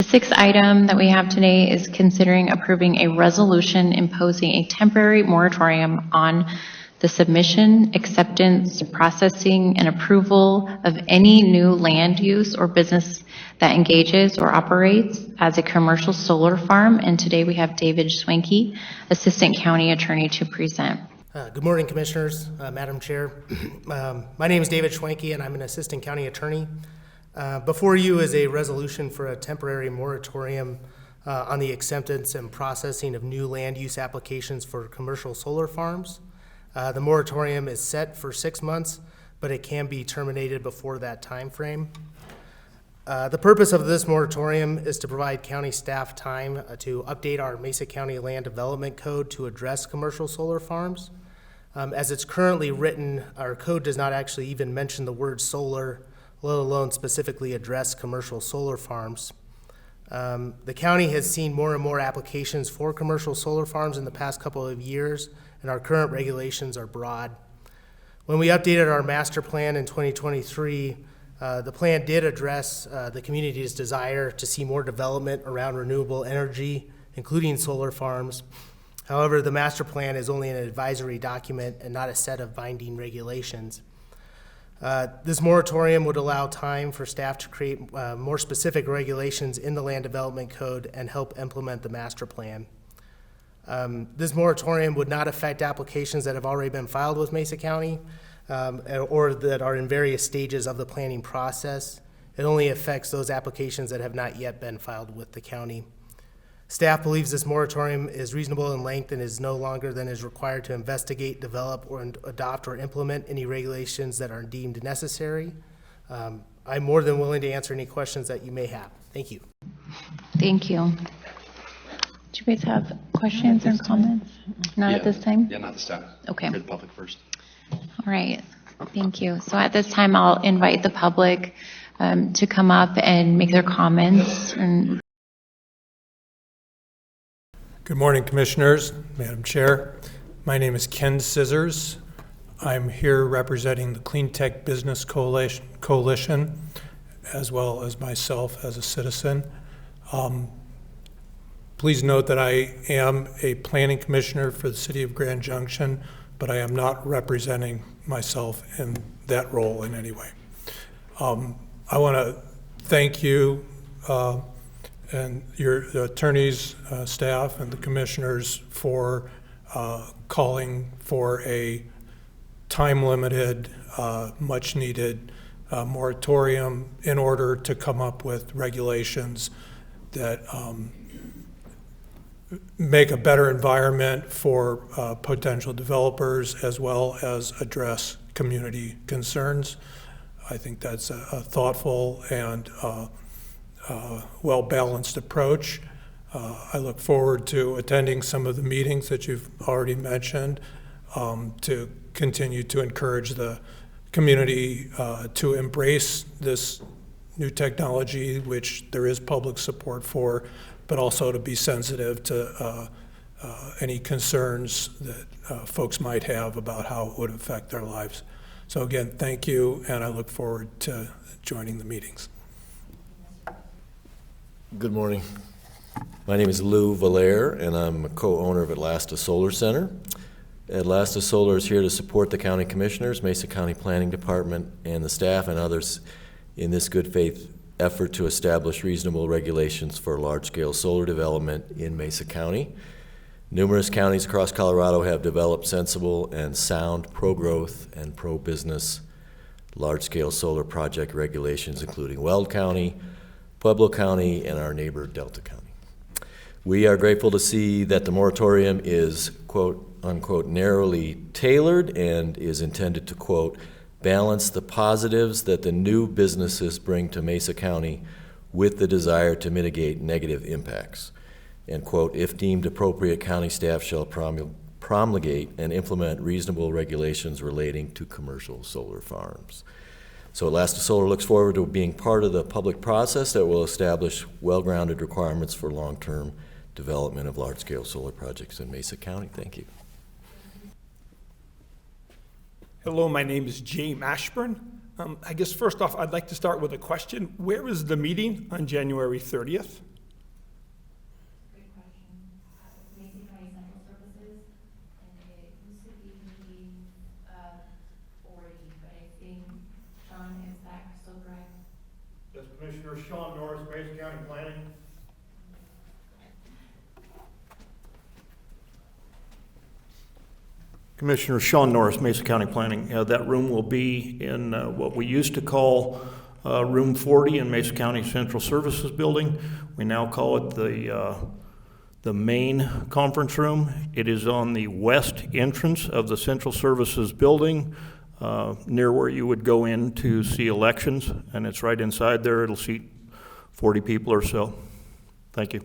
sixth item that we have today is considering approving a resolution imposing a temporary moratorium on the submission, acceptance, processing, and approval of any new land use or business that engages or operates as a commercial solar farm. And today we have David Swanky, Assistant County Attorney, to present. Good morning, Commissioners, Madam Chair. My name is David Schwenke, and I'm an Assistant County Attorney. Before you is a resolution for a temporary moratorium on the acceptance and processing of new land use applications for commercial solar farms. The moratorium is set for 6 months, but it can be terminated before that time frame. The purpose of this moratorium is to provide county staff time to update our Mesa County Land Development Code to address commercial solar farms. As it's currently written, our code does not actually even mention the word solar, let alone specifically address commercial solar farms. The county has seen more and more applications for commercial solar farms in the past couple of years, and our current regulations are broad. When we updated our master plan in 2023, the plan did address the community's desire to see more development around renewable energy, including solar farms. However, the master plan is only an advisory document and not a set of binding regulations. This moratorium would allow time for staff to create more specific regulations in the Land Development Code and help implement the master plan. This moratorium would not affect applications that have already been filed with Mesa County or that are in various stages of the planning process. It only affects those applications that have not yet been filed with the county. Staff believes this moratorium is reasonable in length and is no longer than is required to investigate, develop, or adopt or implement any regulations that are deemed necessary. I'm more than willing to answer any questions that you may have. Thank you. Thank you. Do you guys have questions or comments? Not at this time? Yeah, not this time. Okay. For the public first. All right. Thank you. So at this time, I'll invite the public to come up and make their comments. Good morning, Commissioners, Madam Chair. My name is Ken Scissors. I'm here representing the Clean Tech Business Coalition, as well as myself as a citizen. Please note that I am a planning commissioner for the City of Grand Junction, but I am not representing myself in that role in any way. I want to thank you and your attorneys, staff, and the commissioners for calling for a time-limited, much-needed moratorium in order to come up with regulations that make a better environment for potential developers as well as address community concerns. I think that's a thoughtful and well-balanced approach. I look forward to attending some of the meetings that you've already mentioned to continue to encourage the community to embrace this new technology, which there is public support for, but also to be sensitive to any concerns that folks might have about how it would affect their lives. So again, thank you, and I look forward to joining the meetings. Good morning. My name is Lou Valere, and I'm a co-owner of Atlasta Solar Center. Atlasta Solar is here to support the county commissioners, Mesa County Planning Department, and the staff and others in this good faith effort to establish reasonable regulations for large-scale solar development in Mesa County. Numerous counties across Colorado have developed sensible and sound pro-growth and pro-business large-scale solar project regulations, including Weld County, Pueblo County, and our neighbor Delta County. We are grateful to see that the moratorium is, quote, unquote, narrowly tailored and is intended to, quote, balance the positives that the new businesses bring to Mesa County with the desire to mitigate negative impacts. And, quote, if deemed appropriate, county staff shall promulgate and implement reasonable regulations relating to commercial solar farms. So Atlasta Solar looks forward to being part of the public process that will establish well-grounded requirements for long-term development of large-scale solar projects in Mesa County. Thank you. Hello, my name is James Ashburn. I guess first off, I'd like to start with a question. Where is the meeting on January 30th? Commissioner Sean Norris, Mason County Planning. Commissioner Sean Norris, Mesa County Planning. That room will be in what we used to call Room 40 in Mesa County Central Services Building. We now call it the main conference room. It is on the west entrance of the Central Services Building, near where you would go in to see elections, and it's right inside there. It'll seat 40 people or so. Thank you.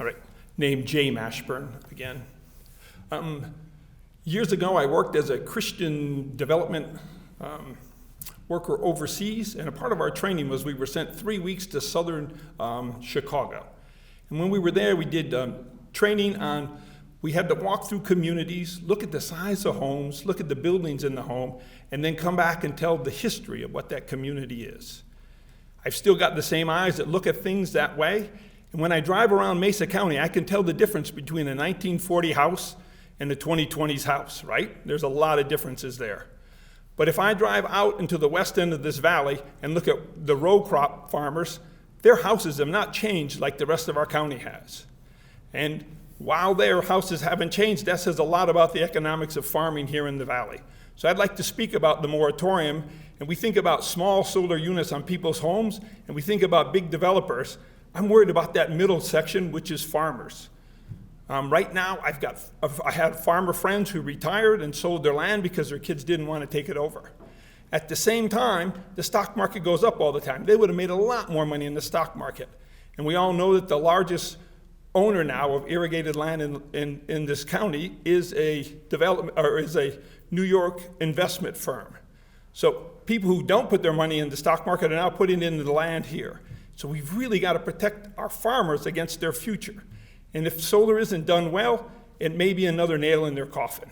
All right, name James Ashburn again. Years ago, I worked as a Christian development worker overseas, and a part of our training was we were sent 3 weeks to southern Chicago. And when we were there, we did training on, we had to walk through communities, look at the size of homes, look at the buildings in the home, and then come back and tell the history of what that community is. I've still got the same eyes that look at things that way. And when I drive around Mesa County, I can tell the difference between a 1940 house and a 2020s house, right? There's a lot of differences there. But if I drive out into the west end of this valley and look at the row crop farmers, their houses have not changed like the rest of our county has. And while their houses haven't changed, that says a lot about the economics of farming here in the valley. So I'd like to speak about the moratorium, and we think about small solar units on people's homes, and we think about big developers. I'm worried about that middle section, which is farmers. Right now, I had farmer friends who retired and sold their land because their kids didn't want to take it over. At the same time, the stock market goes up all the time. They would have made a lot more money in the stock market. And we all know that the largest owner now of irrigated land in this county is a New York investment firm. So people who don't put their money in the stock market are now putting it into the land here. So we've really got to protect our farmers against their future. And if solar isn't done well, it may be another nail in their coffin.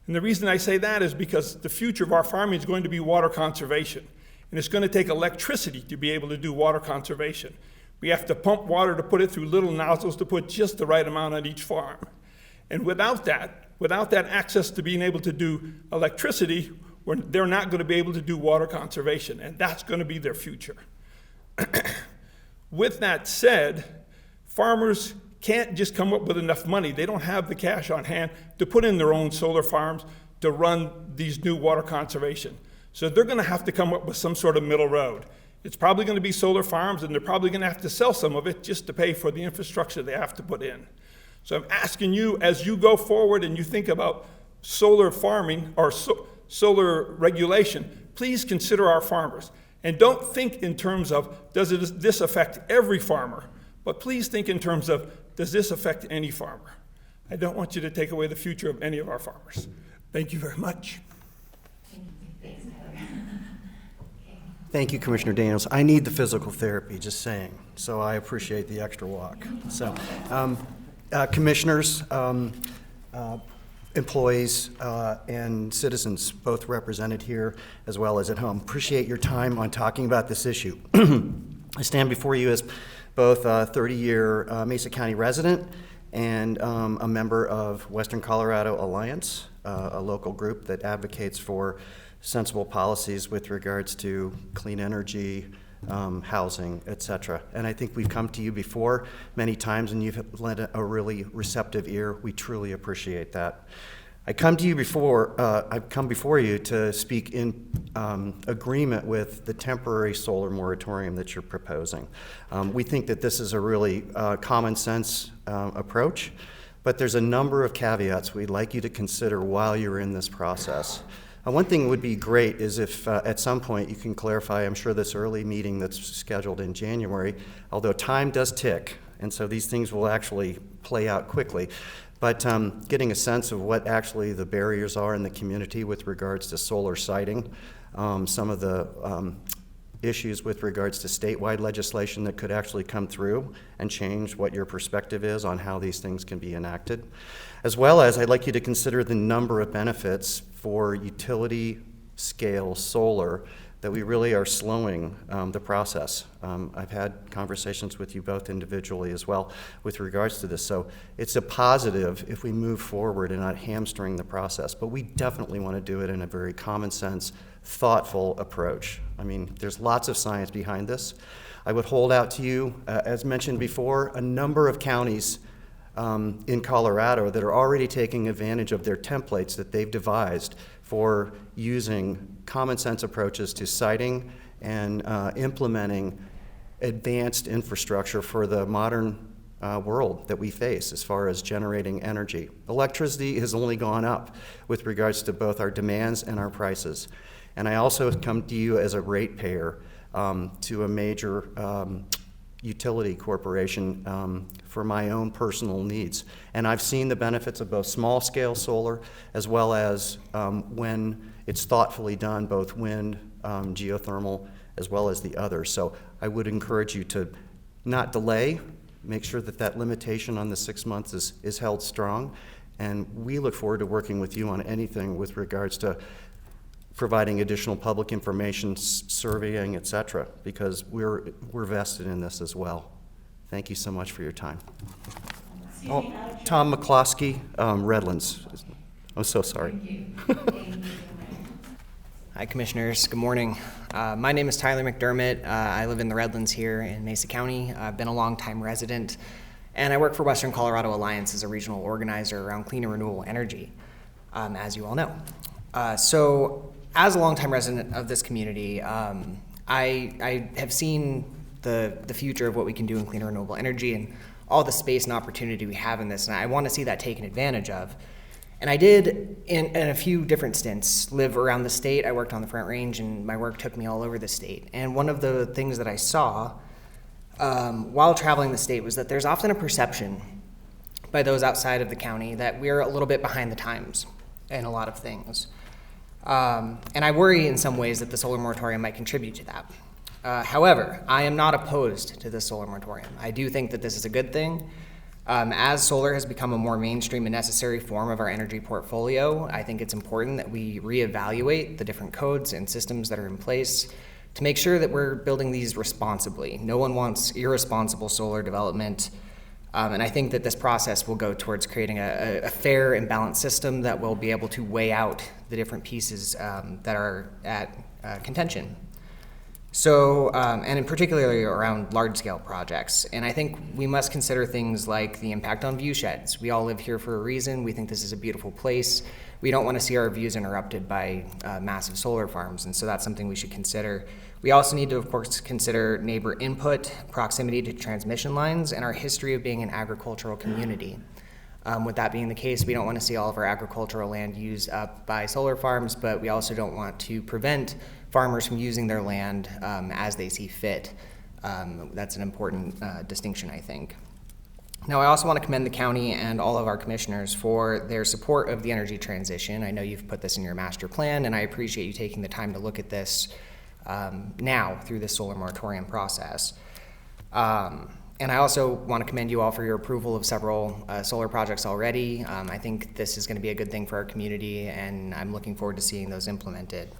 And the reason I say that is because the future of our farming is going to be water conservation. And it's going to take electricity to be able to do water conservation. We have to pump water to put it through little nozzles to put just the right amount on each farm. And without that access to being able to do electricity, they're not going to be able to do water conservation. And that's going to be their future. With that said, farmers can't just come up with enough money. They don't have the cash on hand to put in their own solar farms to run these new water conservation. So they're going to have to come up with some sort of middle road. It's probably going to be solar farms, and they're probably going to have to sell some of it just to pay for the infrastructure they have to put in. So I'm asking you, as you go forward and you think about solar farming or solar regulation, please consider our farmers. And don't think in terms of, does this affect every farmer? But please think in terms of, does this affect any farmer? I don't want you to take away the future of any of our farmers. Thank you very much. Thank you, Commissioner Daniels. I need the physical therapy, just saying. So I appreciate the extra walk. So, commissioners, employees, and citizens, both represented here as well as at home, appreciate your time on talking about this issue. I stand before you as both a 30-year Mesa County resident and a member of Western Colorado Alliance, a local group that advocates for sensible policies with regards to clean energy, housing, et cetera. And I think we've come to you before many times, and you've lent a really receptive ear. We truly appreciate that. I've come before you to speak in agreement with the temporary solar moratorium that you're proposing. We think that this is a really common sense approach, but there's a number of caveats we'd like you to consider while you're in this process. One thing would be great is if at some point you can clarify, I'm sure this early meeting that's scheduled in January, although time does tick, and so these things will actually play out quickly, but getting a sense of what actually the barriers are in the community with regards to solar siting, some of the issues with regards to statewide legislation that could actually come through and change what your perspective is on how these things can be enacted. As well as I'd like you to consider the number of benefits for utility scale solar that we really are slowing the process. I've had conversations with you both individually as well with regards to this. So it's a positive if we move forward and not hamstring the process, but we definitely want to do it in a very common sense, thoughtful approach. I mean, there's lots of science behind this. I would hold out to you, as mentioned before, a number of counties in Colorado that are already taking advantage of their templates that they've devised for using common sense approaches to siting and implementing advanced infrastructure for the modern world that we face as far as generating energy. Electricity has only gone up with regards to both our demands and our prices. And I also come to you as a ratepayer to a major utility corporation for my own personal needs. And I've seen the benefits of both small-scale solar as well as when it's thoughtfully done, both wind, geothermal, as well as the others. So I would encourage you to not delay, make sure that that limitation on the 6 months is held strong. And we look forward to working with you on anything with regards to providing additional public information, surveying, et cetera, because we're vested in this as well. Thank you so much for your time. Oh, Tom McCloskey, Redlands. I'm so sorry. Hi, Commissioners. Good morning. My name is Tyler McDermott. I live in the Redlands here in Mesa County. I've been a longtime resident, and I work for Western Colorado Alliance as a regional organizer around clean and renewable energy, as you all know. So, as a longtime resident of this community, I have seen the future of what we can do in clean and renewable energy and all the space and opportunity we have in this, and I want to see that taken advantage of. And I did, in a few different stints, live around the state. I worked on the Front Range, and my work took me all over the state. And one of the things that I saw while traveling the state was that there's often a perception by those outside of the county that we're a little bit behind the times in a lot of things. And I worry in some ways that the solar moratorium might contribute to that. However, I am not opposed to the solar moratorium. I do think that this is a good thing. As solar has become a more mainstream and necessary form of our energy portfolio, I think it's important that we reevaluate the different codes and systems that are in place to make sure that we're building these responsibly. No one wants irresponsible solar development, and I think that this process will go towards creating a fair and balanced system that will be able to weigh out the different pieces that are at contention. So, and in particularly around large-scale projects. And I think we must consider things like the impact on view sheds. We all live here for a reason. We think this is a beautiful place. We don't want to see our views interrupted by massive solar farms, and so that's something we should consider. We also need to, of course, consider neighbor input, proximity to transmission lines, and our history of being an agricultural community. With that being the case, we don't want to see all of our agricultural land used up by solar farms, but we also don't want to prevent farmers from using their land as they see fit. That's an important distinction, I think. Now, I also want to commend the county and all of our commissioners for their support of the energy transition. I know you've put this in your master plan, and I appreciate you taking the time to look at this now through this solar moratorium process. And I also want to commend you all for your approval of several solar projects already. I think this is going to be a good thing for our community, and I'm looking forward to seeing those implemented.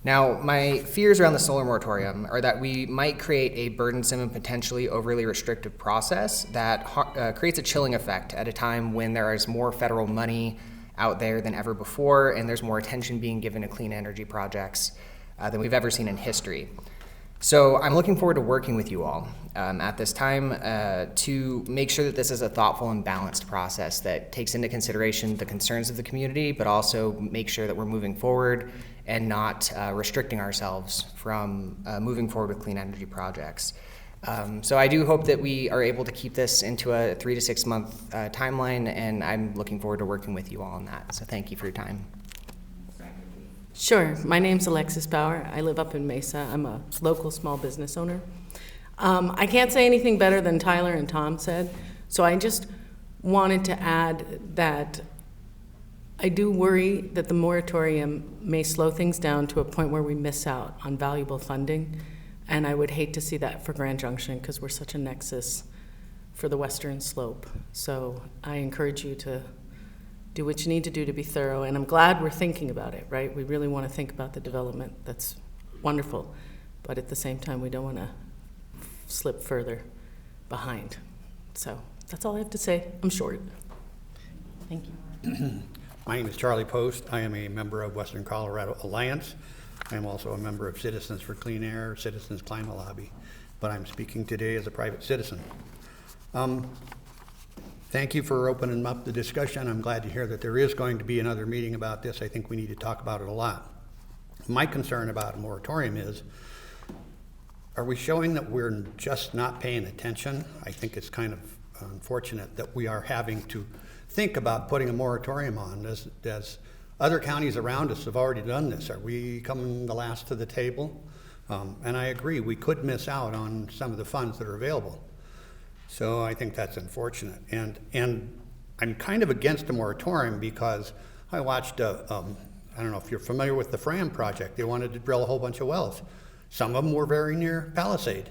Now, my fears around the solar moratorium are that we might create a burdensome and potentially overly restrictive process that creates a chilling effect at a time when there is more federal money out there than ever before, and there's more attention being given to clean energy projects than we've ever seen in history. So I'm looking forward to working with you all at this time to make sure that this is a thoughtful and balanced process that takes into consideration the concerns of the community, but also make sure that we're moving forward and not restricting ourselves from moving forward with clean energy projects. So I do hope that we are able to keep this into a 3 to 6 month timeline, and I'm looking forward to working with you all on that. So thank you for your time. Sure. My name's Alexis Bauer. I live up in Mesa. I'm a local small business owner. I can't say anything better than Tyler and Tom said, so I just wanted to add that I do worry that the moratorium may slow things down to a point where we miss out on valuable funding, and I would hate to see that for Grand Junction because we're such a nexus for the western slope. So I encourage you to do what you need to do to be thorough, and I'm glad we're thinking about it, right? We really want to think about the development. That's wonderful, but at the same time, we don't want to slip further behind. So that's all I have to say. I'm short. Thank you. My name is Charlie Post. I am a member of Western Colorado Alliance. I am also a member of Citizens for Clean Air, Citizens Climate Lobby, but I'm speaking today as a private citizen. Thank you for opening up the discussion. I'm glad to hear that there is going to be another meeting about this. I think we need to talk about it a lot. My concern about a moratorium is, are we showing that we're just not paying attention? I think it's kind of unfortunate that we are having to think about putting a moratorium on, as other counties around us have already done this. Are we coming the last to the table? And I agree, we could miss out on some of the funds that are available. So I think that's unfortunate. And I'm kind of against a moratorium because I watched, I don't know if you're familiar with the Fram project. They wanted to drill a whole bunch of wells. Some of them were very near Palisade.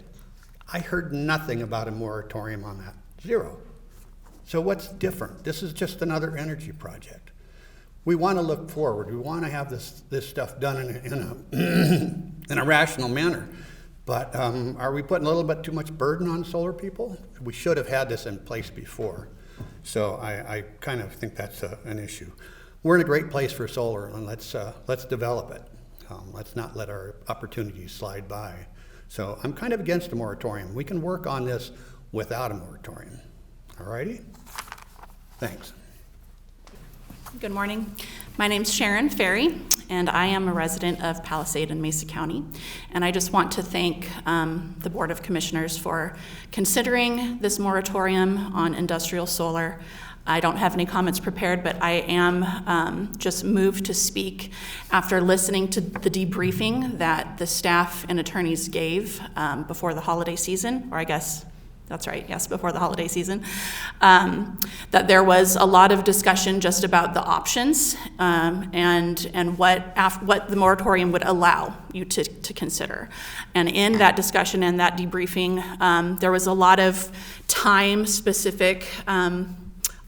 I heard nothing about a moratorium on that, zero. So what's different? This is just another energy project. We want to look forward. We want to have this stuff done in a rational manner. But are we putting a little bit too much burden on solar people? We should have had this in place before. So I kind of think that's an issue. We're in a great place for solar, and let's develop it. Let's not let our opportunities slide by. So I'm kind of against a moratorium. We can work on this without a moratorium. All righty? Thanks. Good morning. My name's Sharon Ferry, and I am a resident of Palisade and Mesa County. And I just want to thank the Board of Commissioners for considering this moratorium on industrial solar. I don't have any comments prepared, but I am just moved to speak after listening to the debriefing that the staff and attorneys gave before the holiday season, or I guess that's right, yes, before the holiday season, that there was a lot of discussion just about the options and what the moratorium would allow you to consider. And in that discussion and that debriefing, there was a lot of time-specific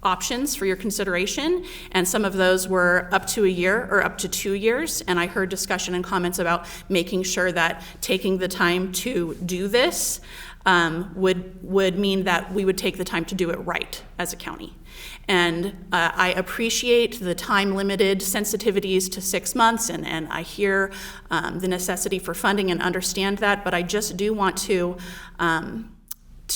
options for your consideration, and some of those were up to a year or up to 2 years. And I heard discussion and comments about making sure that taking the time to do this would mean that we would take the time to do it right as a county. And I appreciate the time-limited sensitivities to 6 months, and I hear the necessity for funding and understand that, but I just do want to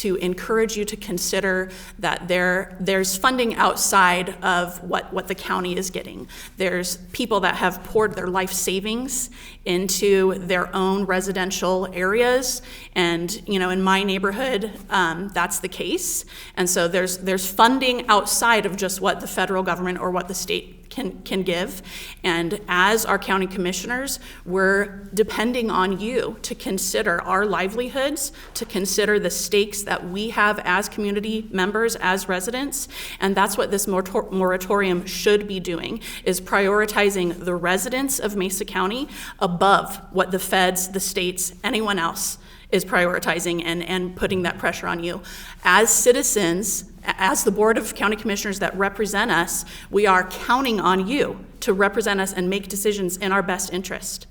encourage you to consider that there's funding outside of what the county is getting. There's people that have poured their life savings into their own residential areas, and in my neighborhood, that's the case. And so there's funding outside of just what the federal government or what the state can give. And as our county commissioners, we're depending on you to consider our livelihoods, to consider the stakes that we have as community members, as residents. And that's what this moratorium should be doing, is prioritizing the residents of Mesa County above what the feds, the states, anyone else is prioritizing and putting that pressure on you. As citizens, as the Board of County Commissioners that represent us, we are counting on you to represent us and make decisions in our best interest.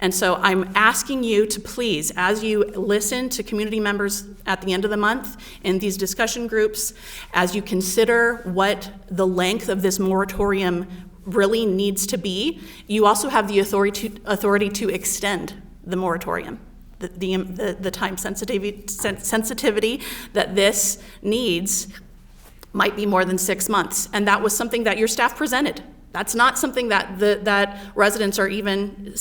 And so I'm asking you to please, as you listen to community members at the end of the month in these discussion groups, as you consider what the length of this moratorium really needs to be, you also have the authority to extend the moratorium. The time sensitivity that this needs might be more than 6 months. And that was something that your staff presented. That's not something that that residents are even,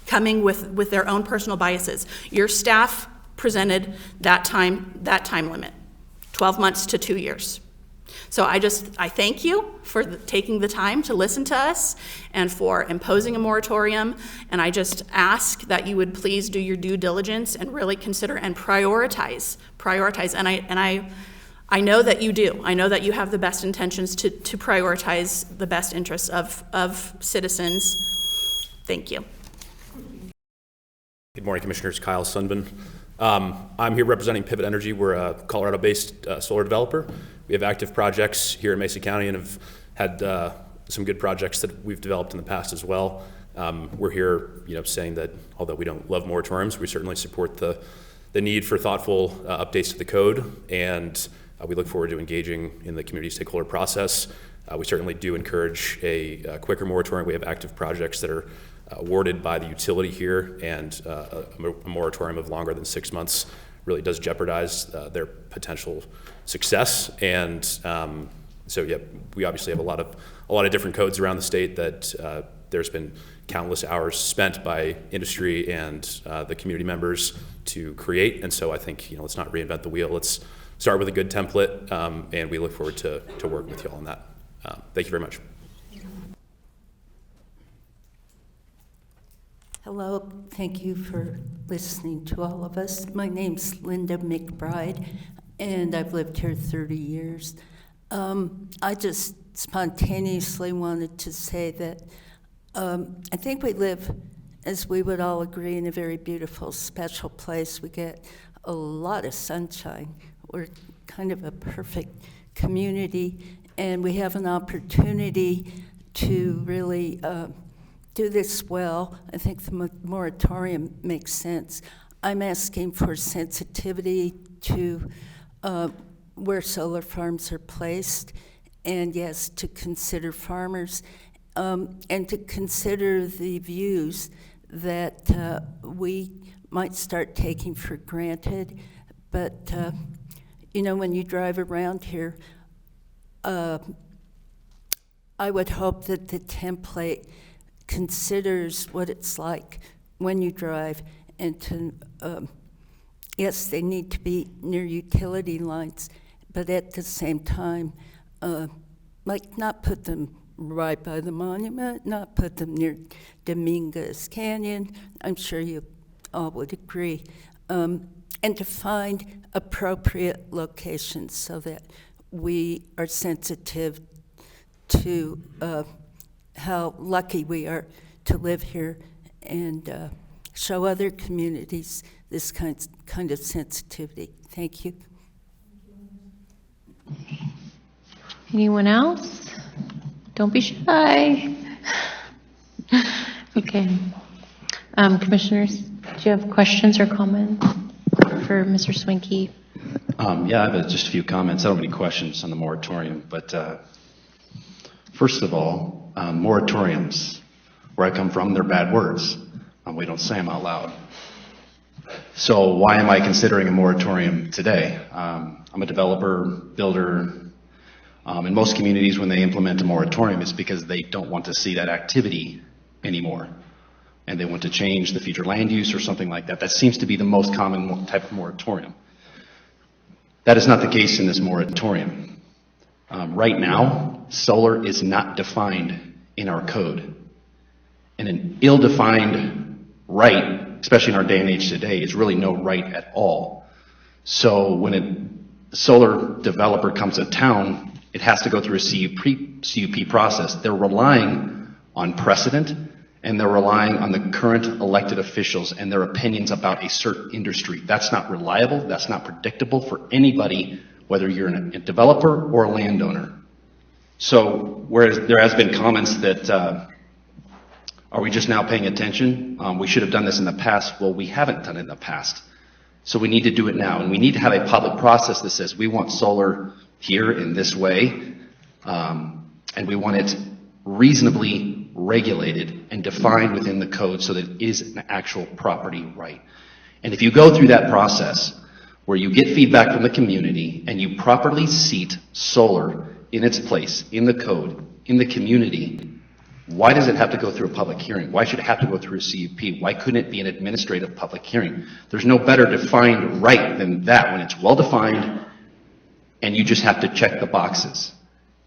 coming with their own personal biases. Your staff presented that time limit, 12 months to 2 years. So I thank you for taking the time to listen to us and for imposing a moratorium. And I just ask that you would please do your due diligence and really consider and prioritize. And I know that you do. I know that you have the best intentions to prioritize the best interests of citizens. Thank you. Good morning, Commissioners. Kyle Sunban. I'm here representing Pivot Energy. We're a Colorado-based solar developer. We have active projects here in Mesa County and have had some good projects that we've developed in the past as well. We're here, saying that although we don't love moratoriums, we certainly support the need for thoughtful updates to the code, and we look forward to engaging in the community stakeholder process. We certainly do encourage a quicker moratorium. We have active projects that are awarded by the utility here, and a moratorium of longer than 6 months really does jeopardize their potential success. And so, yeah, we obviously have a lot of different codes around the state that there's been countless hours spent by industry and the community members to create. And so I think, let's not reinvent the wheel. Let's start with a good template, and we look forward to working with you all on that. Thank you very much. Hello, thank you for listening to all of us. My name's Linda McBride, and I've lived here 30 years. I just spontaneously wanted to say that I think we live, as we would all agree, in a very beautiful, special place. We get a lot of sunshine. We're kind of a perfect community, and we have an opportunity to really do this well. I think the moratorium makes sense. I'm asking for sensitivity to where solar farms are placed, and yes, to consider farmers, and to consider the views that we might start taking for granted. But, when you drive around here, I would hope that the template considers what it's like when you drive, and to, yes, they need to be near utility lines, but at the same time, not put them right by the monument, not put them near Dominguez Canyon. I'm sure you all would agree. And to find appropriate locations so that we are sensitive to how lucky we are to live here, and show other communities this kind of sensitivity. Thank you. Anyone else? Don't be shy. Okay. Commissioners, do you have questions or comments for Mr. Swinkie? Yeah, I have just a few comments. I don't have any questions on the moratorium, but first of all, moratoriums, where I come from, they're bad words. We don't say them out loud. So why am I considering a moratorium today? I'm a developer, builder. In most communities, when they implement a moratorium, it's because they don't want to see that activity anymore, and they want to change the future land use or something like that. That seems to be the most common type of moratorium. That is not the case in this moratorium. Right now, solar is not defined in our code. And an ill-defined right, especially in our day and age today, is really no right at all. So when a solar developer comes to town, it has to go through a CUP process. They're relying on precedent, and they're relying on the current elected officials and their opinions about a certain industry. That's not reliable. That's not predictable for anybody, whether you're a developer or a landowner. So whereas there has been comments that, are we just now paying attention? We should have done this in the past. Well, we haven't done it in the past. So we need to do it now. And we need to have a public process that says we want solar here in this way, and we want it reasonably regulated and defined within the code so that it is an actual property right. And if you go through that process where you get feedback from the community and you properly seat solar in its place, in the code, in the community, why does it have to go through a public hearing? Why should it have to go through a CUP? Why couldn't it be an administrative public hearing? There's no better defined right than that when it's well defined and you just have to check the boxes.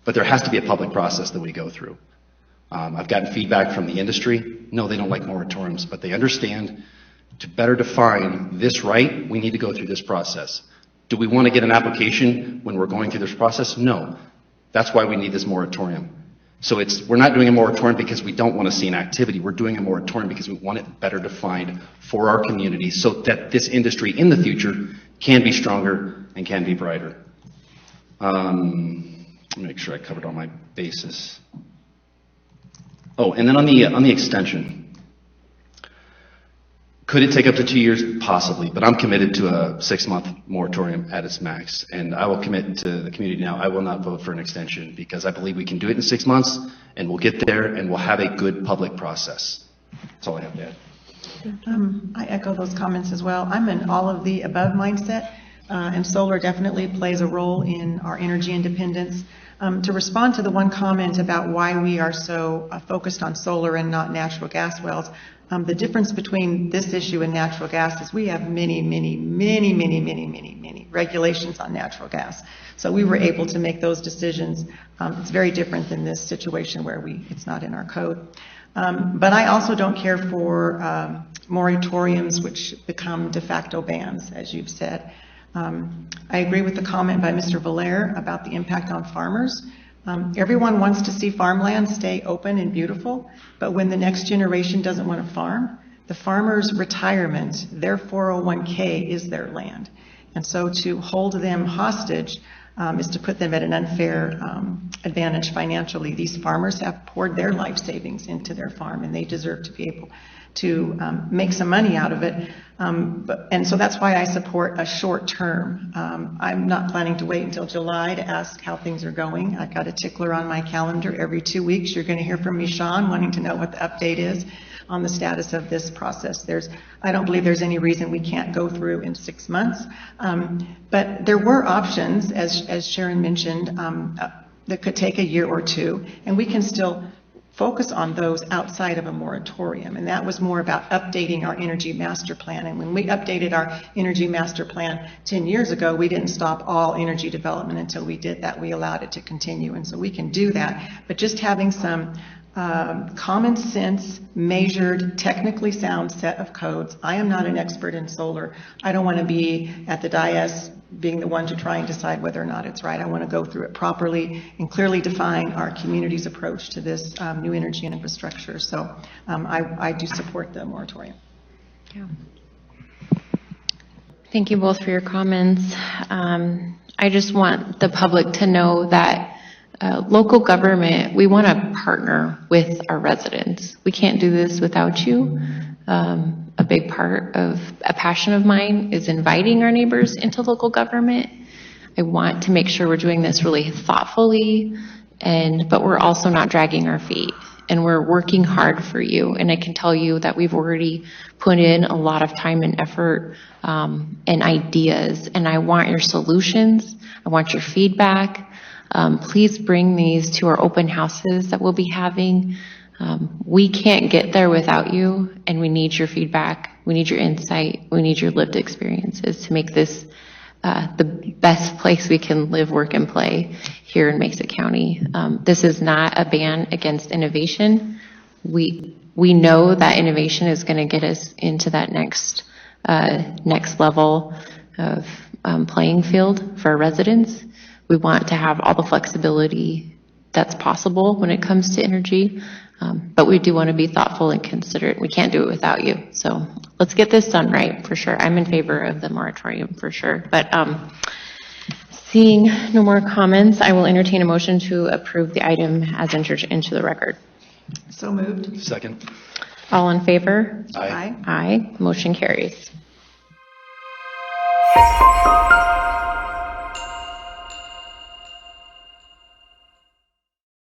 But there has to be a public process that we go through. I've gotten feedback from the industry. No, they don't like moratoriums, but they understand to better define this right, we need to go through this process. Do we want to get an application when we're going through this process? No. That's why we need this moratorium. So we're not doing a moratorium because we don't want to see an activity. We're doing a moratorium because we want it better defined for our community so that this industry in the future can be stronger and can be brighter. Let me make sure I covered all my bases. Oh, and then on the extension, could it take up to 2 years? Possibly, but I'm committed to a 6-month moratorium at its max, and I will commit to the community now. I will not vote for an extension because I believe we can do it in 6 months, and we'll get there, and we'll have a good public process. That's all I have to add. I echo those comments as well. I'm an all of the above mindset, and solar definitely plays a role in our energy independence. To respond to the one comment about why we are so focused on solar and not natural gas wells, the difference between this issue and natural gas is we have many regulations on natural gas. So we were able to make those decisions. It's very different than this situation where it's not in our code. But I also don't care for moratoriums which become de facto bans, as you've said. I agree with the comment by Mr. Valere about the impact on farmers. Everyone wants to see farmland stay open and beautiful, but when the next generation doesn't want to farm, the farmer's retirement, their 401k is their land. And so to hold them hostage is to put them at an unfair advantage financially. These farmers have poured their life savings into their farm, and they deserve to be able to make some money out of it. And so that's why I support a short term. I'm not planning to wait until July to ask how things are going. I've got a tickler on my calendar. Every 2 weeks, you're going to hear from me, Sean, wanting to know what the update is on the status of this process. I don't believe there's any reason we can't go through in 6 months. But there were options, as Sharon mentioned, that could take a year or two, and we can still focus on those outside of a moratorium. And that was more about updating our energy master plan. And when we updated our energy master plan 10 years ago, we didn't stop all energy development until we did that. We allowed it to continue. And so we can do that. But just having some common sense, measured, technically sound set of codes. I am not an expert in solar. I don't want to be at the dais being the one to try and decide whether or not it's right. I want to go through it properly and clearly define our community's approach to this new energy and infrastructure. So I do support the moratorium. Yeah. Thank you both for your comments. I just want the public to know that local government, we want to partner with our residents. We can't do this without you. A big part of a passion of mine is inviting our neighbors into local government. I want to make sure we're doing this really thoughtfully, but we're also not dragging our feet. And we're working hard for you. And I can tell you that we've already put in a lot of time and effort and ideas. And I want your solutions. I want your feedback. Please bring these to our open houses that we'll be having. We can't get there without you, and we need your feedback. We need your insight. We need your lived experiences to make this the best place we can live, work, and play here in Mesa County. This is not a ban against innovation. We know that innovation is going to get us into that next level of playing field for our residents. We want to have all the flexibility that's possible when it comes to energy, but we do want to be thoughtful and considerate. We can't do it without you. So let's get this done right, for sure. I'm in favor of the moratorium, for sure. But seeing no more comments, I will entertain a motion to approve the item as entered into the record. So moved. Second. All in favor? Aye. Aye. Motion carries.